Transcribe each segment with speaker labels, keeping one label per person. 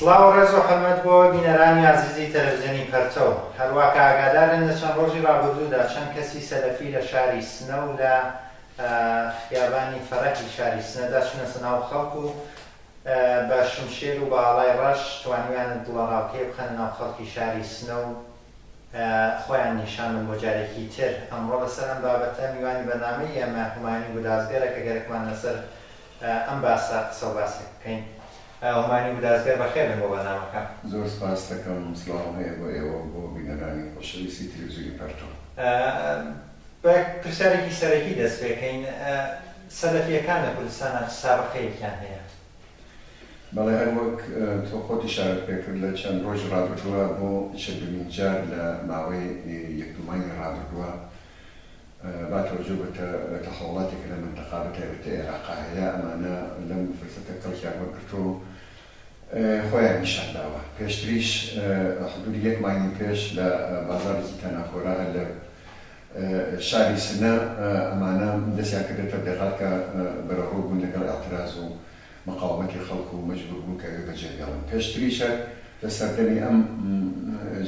Speaker 1: سڵاو و ڕێز و حرمەت بۆ بینەرانی عزیزی تەلەڤیزیۆنی پەرچەو. هەروەکە ئاگادارن لە چەند ڕۆژی ڕابردوودا چەند کەسی سەلەفی لە شاری سنە و لە خیابانی فەرەکی شاری سنەدا چونە سەناو خەڵک و بە شمشێر و بە ئاڵای ڕەش توانیویان دڵەڕاوکێ بخەنە ناو خەڵکی شاری سنە و خۆیان نیشانن بۆ جارێکی تر. ئەمڕۆ لەسەر ئەم بابەتە میوانی بەرنامەی ئێمە هومانی گودازگەرە کە گەرەکمان لەسەر ئەم باسە قسە و باسی بکەین. هومانی گودازگەر بەخێرن بۆ بەرنامەکە.
Speaker 2: زۆر سپاس دەکەم، سڵاو هەیە بۆ ئێوە بۆ بینەرانی خۆشەویستی تەلەڤیزیۆنی پەرچەو.
Speaker 1: بە پرسیارێکی سەرەکی دەست پێکەین، سەلەفیەکان لە کوردستانە سابقەیەکیان هەیە؟
Speaker 2: بەڵێ هەر وەک تۆ خۆت ئیشارەت پێکرد لە چەند ڕۆژ ڕابردووە بۆ چەندمین جار لە ماوەی یەک دوو مانگی ڕابردووە با تەوەجۆ بێتە تەحوڵاتێک لە مەنتەقا بەتایبەتی عێراقا هەیە. ئەمانە لەم فرسەتە کەڵکیان وەرگرتو خۆیان نیشان داوە. پێشتریش حدودی یەک مانگی پێش لە بازارێکی تەناخۆرا لە شاری سنە ئەمانە دەستیان کردێتە دەرهات کە بەرەڕوو بوون لەگەڵ ئاعتراز و مقاومەتی خەڵک و مەجبور بوون کە بەجێبێڵن. پێشتریشە لە سەردەمی ئەم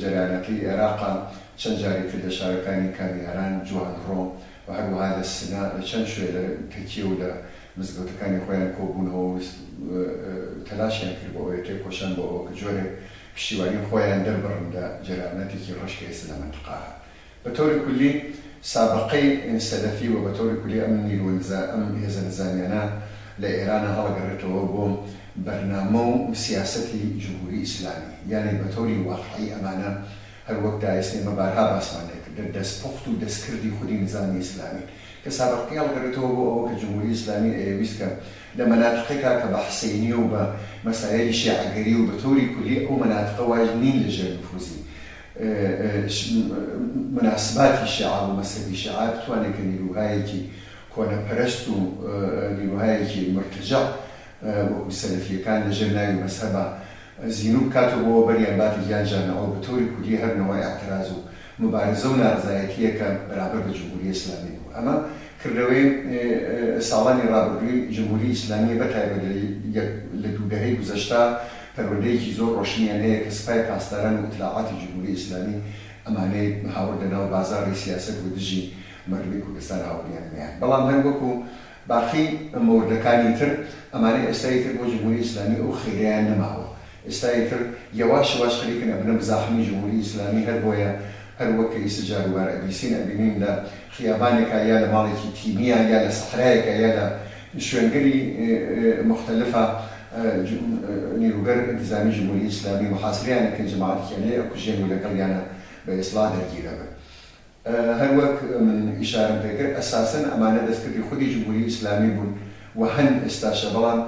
Speaker 2: جەریانەتی عێراقا چەند جارێک لە شارەکانی کامیاران، جوانڕۆ و هەروەها لە سنە لە چەند شوێ لە تەکیە و لە مزگەوتەکانی خۆیان کۆبوونەوە و تەلاشیان کرد بۆ ئەوەی تێکۆشان بۆ ئەوە کە جۆرێک پشتیوانی خۆیان دەربڕن لە جەریانەتێکی ڕەشکە ئێستا لە مەنتەقاها. بە تۆری کولی سابقەی سەلەفی و بە تۆری کولی ئەم نیروە ئەم هێزە نزانیانە لە ئێرانە هەڵەگەڕێتەوە بۆ بەرنامە و سیاسەتی جمهوری ئیسلامی، یعنی بە تۆری واقعی ئەمانە هەر وەک داعیسێمە بارها باسمان لێکرد دەستپوخت و دەستکردی خودی نظامی ئیسلامی کە سابقەی هەڵگەڕێتەوە بۆ ئەوە کە جمهوری ئیسلامی ئەویست کە لە مەناطقێکا کە بە حسەینی و بە مەسایلی شیعەگەری و بە تۆری کولی ئەو مەناطقە وای نین لەژێر نفوزی مناسباتی شیعە و مەسەبی شیعە بتوانێت کە نیروهایەکی کۆنەپەرست و نیروهایەکی مرتجع وەکو سەلەفیەکان لەژێر ناوی مەسەبە زینوو بکاتەوە بۆ بەریان باتی گیانجانەوە بە تۆری کولی هەر نەوەی ئاعتراز و مبارزە و نارضایەتیە کە بەرامبەر بە جمهوری ئیسلامی بوو. ئەمە کردەوەی ساڵانی ڕابردووی جمهوری ئیسلامی بەتایبەت لە دوودەهەی گوزەشتا پەروەردەیەکی زۆر ڕۆشنیان هەیە کە سپای پاسداران و اطلاعاتی جمهوری ئیسلامی ئەمانەی هاوڕ لەناو بازاڕی سیاسەت و دژی مەردمی کوردستان هاوڕیانیان. بەڵام هەر وەکو باقی مۆردەکانی تر ئەمانەی ئێستایی تر بۆ جمهوری ئیسلامی ئەو خێرایان نەماوە. ئێستایی تر یەواش یەواش خەریکن ئەبنە بزاحمی جمهوری ئیسلامی هەر بۆیە هەر وەک ئیسا جاروبار ئەبیسین ئەبینین لە خیابانێکە یا لە ماڵێکی تیمیان یا لە سەحرایەکە یا لە شوێنگەری مختلفە نیروگەر انتظامی جمهوری ئیسلامی محاصرەیانەکە جەماعەتیان هەیە ئەکوژێن و لەگەڵیانە بە ئیسڵاح دەرگیرە بن. هەر وەک من ئیشارەم پێکرد ئەساسەن ئەمانە دەستکردی خودی جمهوری ئیسلامی بوون و هەند ئێستاشە، بەڵام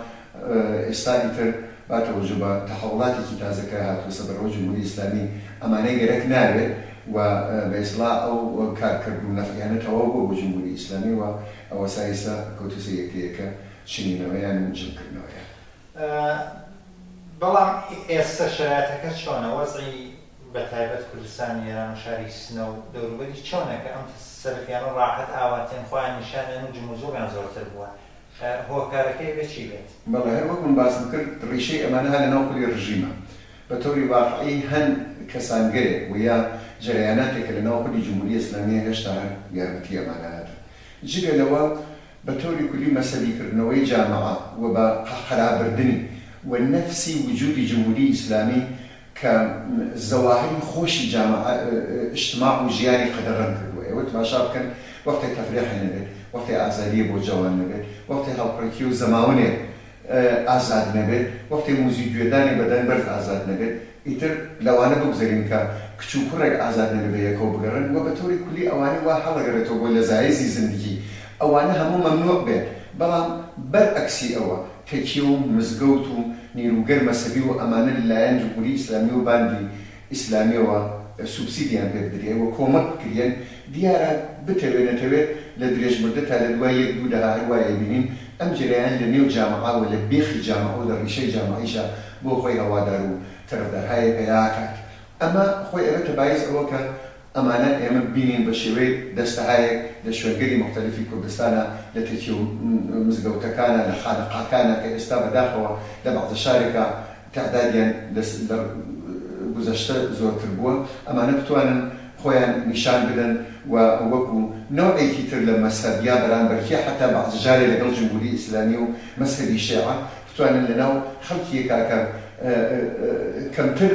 Speaker 2: ئێستای تر با تەوەجۆ بە تەحوڵاتێکی تازەکە هاتووە بەرەوە جمهوری ئیسلامی ئەمانەی گەرەک ناوێت و بە ئیسڵاح ئەو کارکردن نەفعیانەتەوە بۆ جمهوری ئیسلامی و ئەوە سایستا کەوتوسە یەکەیەکە چنینەوەیان و جمکردنەوەیان.
Speaker 1: بەڵام ئێستا شرایەتەکە چۆنە؟ وەزعی بەتایبەت کوردستانی ئێران و شاری سنە و دەوروبەری چۆنە کە ئەم سەلەفیانە ڕاحەت ئاواتیان خۆیان نیشانیان و جموزۆریان زۆرتر بووە؟ هۆکارەکەی بە چی بێت؟
Speaker 2: بەڵێ هەر وەک من باسم کرد ڕیشەی ئەمانە هە لەناو خولی ڕژیمە. بە تۆری واقعی هەن کەسانگەرێک و یا جەریاناتێکە لەناو خولی جمهوری ئیسلامیە هێشتا هەر یارمەتی ئەمانەتە. جگە لەوە بە تۆری کولی مەسەلیکردنەوەی جامعە و بە قەرابردنی و نەفسی وجودی جمهوری ئیسلامی کە زەواهری خۆشی جامعە اجتماع و ژیانی قەدەغەن کردووە. ئێوە تماشا بکەن وەختێک تەفریحی نەبێت، وەختێک ئازادیە بۆ جەوان نەبێت، وەختێک هەڵپەرکی و زەماونێک ئازاد نەبێت، وەختێک موزیک گوێدانی بەدەن بەرز ئازاد نەبێت، ئیتر لەوانە بگوزارین کە کچ و کوڕێک ئازاد نەبێت یەکەوە بگەڕن و بە تۆری کولی ئەوانەی وا هەڵەگەڕێتەوە بۆ لەزایزی زندگی ئەوانە هەموو مەمنوع بێت. بەڵام بەرعەکسی ئەوە تەکیە و مزگەوت و نیروگەر مەسەبی و ئەمانە لەلایەن جمهوری ئیسلامی و باندی ئیسلامیەوە سوبسیدیان پێ بدرێ و کۆمەک بکرێن دیارە بتەوێت نەتەوێت لە درێژمەردە تا لە دوای یەک دوو دەها هەروایە بینین ئەم جریان لە نێو جامعە و لە بێخی جامعە و لە ڕیشەی جامعەیشە بۆ خۆی هەوادار و تەرەفدارهایە پەیدا کات. ئەمە خۆی ئەوێتە باعث ئەوە کە ئەمانە ئێمە بینین بە شێوەی دەستەهایەک لە شوێنگەری مختلفی کوردستانە لە تەکیە و مزگەوتەکانە لە خانەقاکانە کە ئێستا بەداخەوە لە بەعزە شارێکە تعدادیان گذشته زۆرتر بووە ئەمانە بتوانن خۆیان نیشان بدەن و وەکو نوعێکی تر لە مەسەبیا بەرامبەرکیە حتا بەعزە جارێ لەگەڵ جمهوری ئیسلامی و مەسەبی شیعە بتوانن لەناو خەڵکیەکە کە کەمتر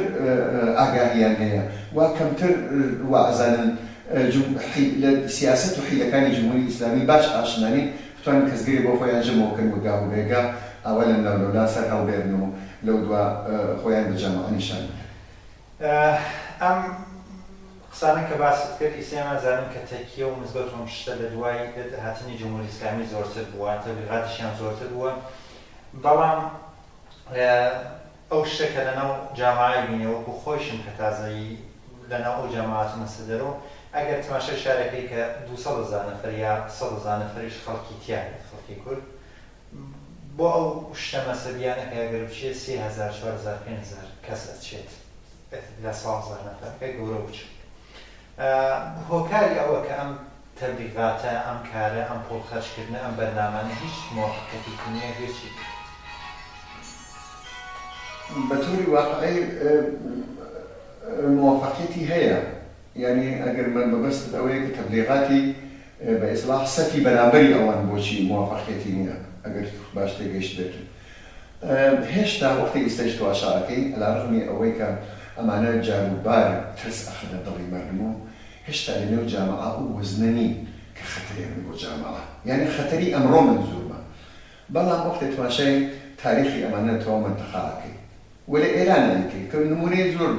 Speaker 2: ئاگاهیان هەیە و کەمتر وازانن لە سیاست و حیلەکانی جمهوری ئیسلامی باش ئاشنانی بتوانن کەسگەری بۆ خۆیان ژەمەوەکەن و گاو بێگا ئەوە لە ناولەولا سەر هەڵبێرن و لەو دوا خۆیان بە جەماعە نیشان
Speaker 1: ئەم قسانە کە باست کرد ئیسلاما زانم کە تەکیە و مزگەوت و شتە لە دوای هاتنی جمهوری ئیسلامی زۆرتر بووە تەبلیغاتیشیان زۆرتر بووە بەڵام ئەو شتێکە لەناو جاماعەی بینێ وەکو خۆشم کە تازایی لەناو ئەو جاماعەت مەسەدەرەوە ئەگەر تماشای شارەکەی کە 200,000 نەفەر یا 100,000 نەفەریش خەڵکی تیا خەڵکی کورد بۆ ئەو شتە مەسەبیانەکە ئەگەر بچێت 3,000 4,000 5,000 کەس ئەچێت لە 100,000 نەفەرکە گەورە بچێت هۆکاری ئەوە کە ئەم تەبلیغاتە ئەم کارە ئەم پۆڵ خەرجکردنە ئەم بەرنامانە هیچ موافقەتی نییە هیچی
Speaker 2: بە تۆری واقعی موافقەتی هەیە یعنی ئەگەر من بەبەستت ئەوەیە کە تەبلیغاتی بە ئیسلاح سەفی بەرامبەری ئەوان بۆچی موافقەتی نییە ئەگەر باش تێگەیشت بێت هێشتا وەختی ئیسەیش تواشاکەی ئەلاڕغمی ئەوەی کە ئەمانە جاروبار ترس ئەخەنە دڵی مردم و هێشتا لەنێو جامعە و وەزنە نین کە خەتەرێن بۆ جامعە یعنی خەتەری ئەمڕۆ منزوورمە بەڵام وەختی تواشای تاریخی ئەمانە تەواو منتەقاکەی ولا إيران عليكي كنموني زور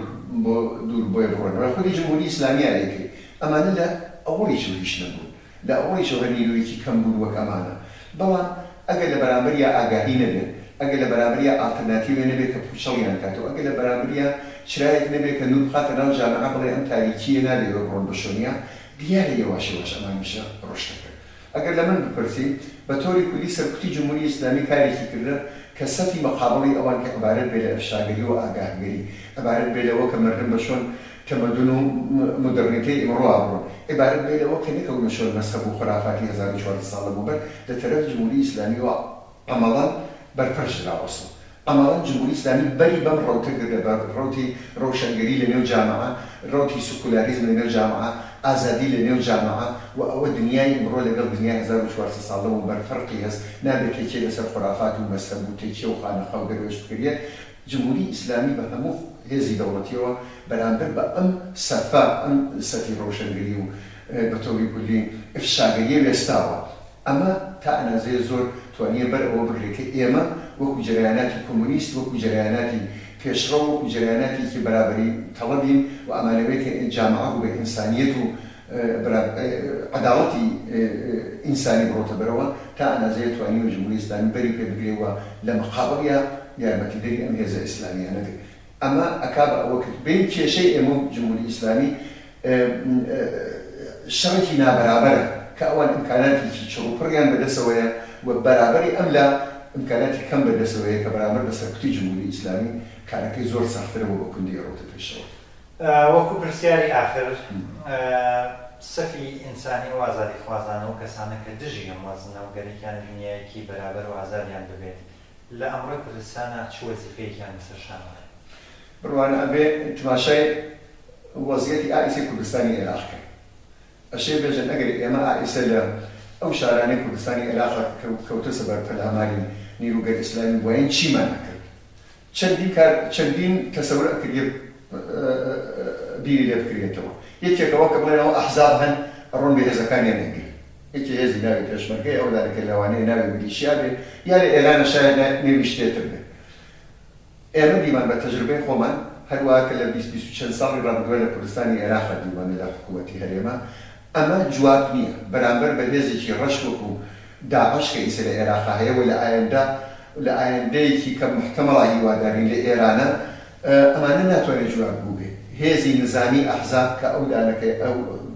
Speaker 2: دور بوي برون ولا خدي جمهورية إسلامية عليكي أمانة لا أولي شو هيش نقول لا أولي شو هنيلو يكي كم بول وكأمانة بلان أجل برامبريا أجاهين به أجل برامبريا alternative نبي كبشليان كاتو أجل برامبريا شرايك نبي كنوب خاطر نرجع مع قبل أم تاريخية نبي برون بشونيا دياري واش أمان مش رشتك أجل لمن بكرسي بتوري كل سرقتي جمهورية إسلامية كارثي كده كسفي مقابلي أول كعبارة بلا إفشاعي وآجاهي عبارة بلا وكمردم بشون تمدن مدرنيتي إمروها برون عبارة بلا وكنيك ومشون مذهب وخرافاتي هزار شوار الصالة مبر لترى جمهورية إسلامية وعملا برفرش العصر عملا جمهورية إسلامية بري بم روتي روتي روشنجري لنيو جامعة روتي سكولاريزم لنيو جامعة آزادی لنیو جامعه و او دنیای امروز لقل دنیای 1400 ساله و بر فرقی هست نبی تیچه لسر خرافات و مذهب و تیچه و خانقه و گروش بکریه جمهوری اسلامی به همو هزی دولتی و برانبر با ام صفی روشنگری و بطوری کلی افشاگری وستاوه اما تا انا زي زور توانیه بر او بکری که ایما وکو جریاناتی کمونیست وکو جریاناتی پیشرو و جریاناتی که برابری طلبین و امانوی که جامعه و به انسانیت و عدالتی انسانی بروت بروا تا نازیت و انیو جمهوری اسلامی بری که بگری و لمقابلیا یا متدری امهزه اسلامیه ندی اما اکاب وقت بین چه شیء امو جمهوری اسلامی شرطی نابرابره که اول امکاناتی که چلو پریان بده سویا و برابری املا امکاناتی کم بده سویا که برابر بس کتی جمهوری اسلامی كانك زور ساختر وبكون ديروت في الشغل.
Speaker 1: وكو برسياري آخر سفي إنساني وازادي خوازانه وكسانه كدجي موازنه وقريكان دنيا كي برابر وازاديان ببيت. لا أمر كردستان شو وظيفة كان مستشانه؟
Speaker 2: بروان أبي تماشي وظيفتي آئسة كردستاني عراق. الشيء بيجن أجري إما آئسة لا أو شاراني كردستاني عراق كوتسبر تلاماري نيرو غير إسلامي وين شيء ما نكر. چندین تصور کردی بیری لیب کردی تو. یکی که وقت قبلا او احزاب هن رون به زکانی نگی. یکی هزی ناوی پشمرگی او داره که لوانی ناوی بدیشیابه یا ایران شاید نمیشته تربه. ایران دیمان با تجربه خومن هر واقع لبیس 24 سال را بدوله کردستانی عراق دیمان ل حکومتی هریما اما جواب نیه برابر به هزی که رشوه کو داعش که ایسر عراق هایی ولی آینده لآيندهی که محتمل هیواداری لإيران أمانة ناتواني جواب بوبه هذه نظامی أحزاب كأولانك أو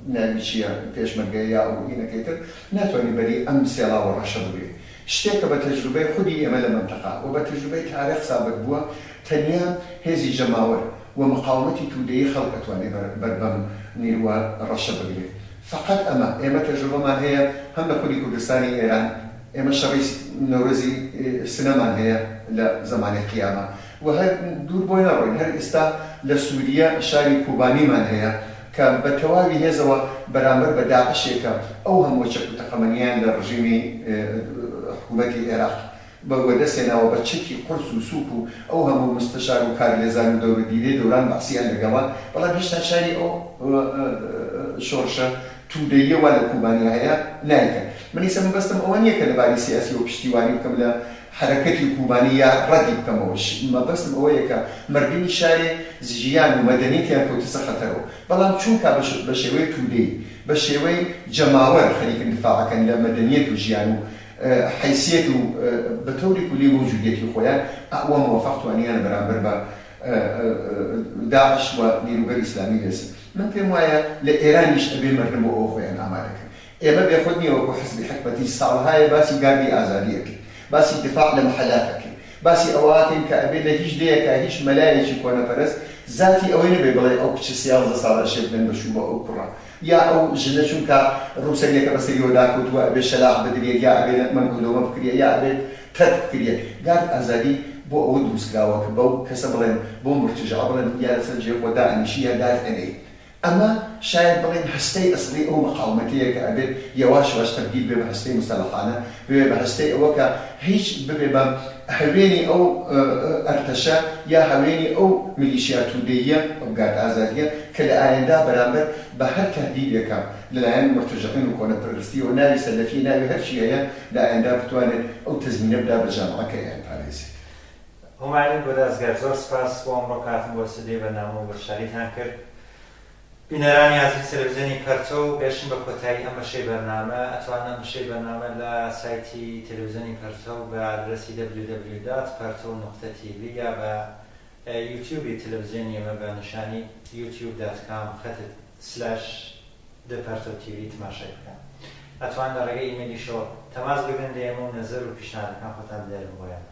Speaker 2: نامشيا پێشمەرگەیە أو هنا كيتر ناتواني بري أمثلة ورشة بوبه شتێک بتجربة خودی ئێمە لە منطقة وبتجربة تاريخ سابق بووە تەنیا هێزی جەماوەر ومقاومەتی تودەیی خەڵک ئەتوانێ بەربەم نیروە ڕەشە بگرێت فقط ئەمە ئێمە تەجربەمان هەیە هەم لە خودی کوردستانی ئێران ئێمە شەڕی نەورۆزی سنەمان هەیە لە زمانی قیامە وهر دور بۆی نەڕۆین هەر ئێستا لە سووریا شاری کوبانیمان هەیە کە بە تەواوی هێزەوە بەرامبەر بە داعشێکە ئەو هەموو چەکوتەقەمەنیان لە ڕژیمی حکوومەتی عێراق بەوە دەستێناوە بە چەکی قورس و سووک و ئەو هەموو مستەشار و کارلێزان و دەوروبیرێ دەوران بەعسییان لەگەڵا بەڵام هێشتا شاری ئەو شۆڕشە تودەیەوە لە کوبانیا هەیە نایکەن. من ئێستا مەبەستم ئەوە نییە کە لەباری سیاسی و پشتیوانی بکەم لە حرەکەتی کوبانی یا ڕەتی بکەمەوەش مەبەستم ئەوەیە کە مردنی شارێ ژیان و مەدەنیەتیان کەوتە خەتەرەوە بەڵام چونکە بە شێوەی تودەی بە شێوەی جەماوەر خەریکن دفاعەکەن لە مەدەنیەت و ژیان و حیثیەت و بە تەوری کولی موجودیەتی خۆیان ئەوە موفق توانیان بەرامبەر بە داعش و نیروگەر ئیسلامی بێسن. من پێم وایە لە ئێرانیش ئەبێ مردن بۆ ئەوە خۆیان ئامادەکەن. ئێمە بێخۆت نییە وەکو حزبی حکومەتی ساڵهایە باسی گاردی ئازادیەکەی باسی دفاع لە محەلاتەکەی باسی ئەواتین کە ئەبێ لە هیچ دەیەکە هیچ مەلایەکی کۆنەپەرست ذاتی ئەوەی نەبێ بڵێ ئەو کچە 13 ساڵە شێ بنێن بەشوو بە ئەو کوڕە یا ئەو ژنە چونکە ڕووسەریەکە بەسەریەوە داکەوتووە ئەبێ شەلاق بدرێت یا ئەبێ مەنگولەوە بکرێت یا ئەبێت تەرک بکرێت. گارد ئازادی بۆ ئەوە دروستکراوە کە بەو کەسە بڵێن بۆ مرتجع بڵێن یا لەسەر جێ خۆ داعەنیشی یا دادئەنێ. ئەمە شاید بڵێن هەستەی ئەسڵی ئەو مەقاومەتەیە کە ئەبێت یەواش یەواش تەبدیل بێ بە هەستەی مستەلەحانە بێ بە هەستەی ئەوە کە هیچ ببێ بە هەوێنی ئەو ئەرتەشە یا هەوێنی ئەو میلیشیا تودەیە ئەو گارد ئازادیە کە لە ئایەندا بەرامبەر بە هەر تەهدیدێکە لەلایەن مرتجەقین و کۆنەپەرستی و ناوی سەلەفی ناوی هەرچی هەیە لە ئایەندا بتوانێت ئەو تەزمینە بدا بە جامعەکە یان پارێزێت.
Speaker 1: هەمووانی بۆ دەستگەر زۆر سپاس بۆ ئەمڕۆ کاتم بۆ سدەی بەنامە و بەشاریتان کرد. بینەرانی عزیز تەلەڤیزیۆنی پەرتۆ بێشم بە کۆتایی ئەم بەشەی بەرنامە ئەتوانن بەشەی بەرنامە لە سایتی تەلەڤیزیۆنی پەرتۆ بە ئادرەسی www.perto.tv یا بە یوتیوبی تەلەڤیزیۆنی ئێمە بە نیشانی youtube.com/depertotv تماشای بکەن. ئەتوان لە ڕێگەی ئیمەیلیشەوە تەماس بگرن لە ئێمە و نەزەر و پیشنهادەکان خۆتان بدەن بۆیان.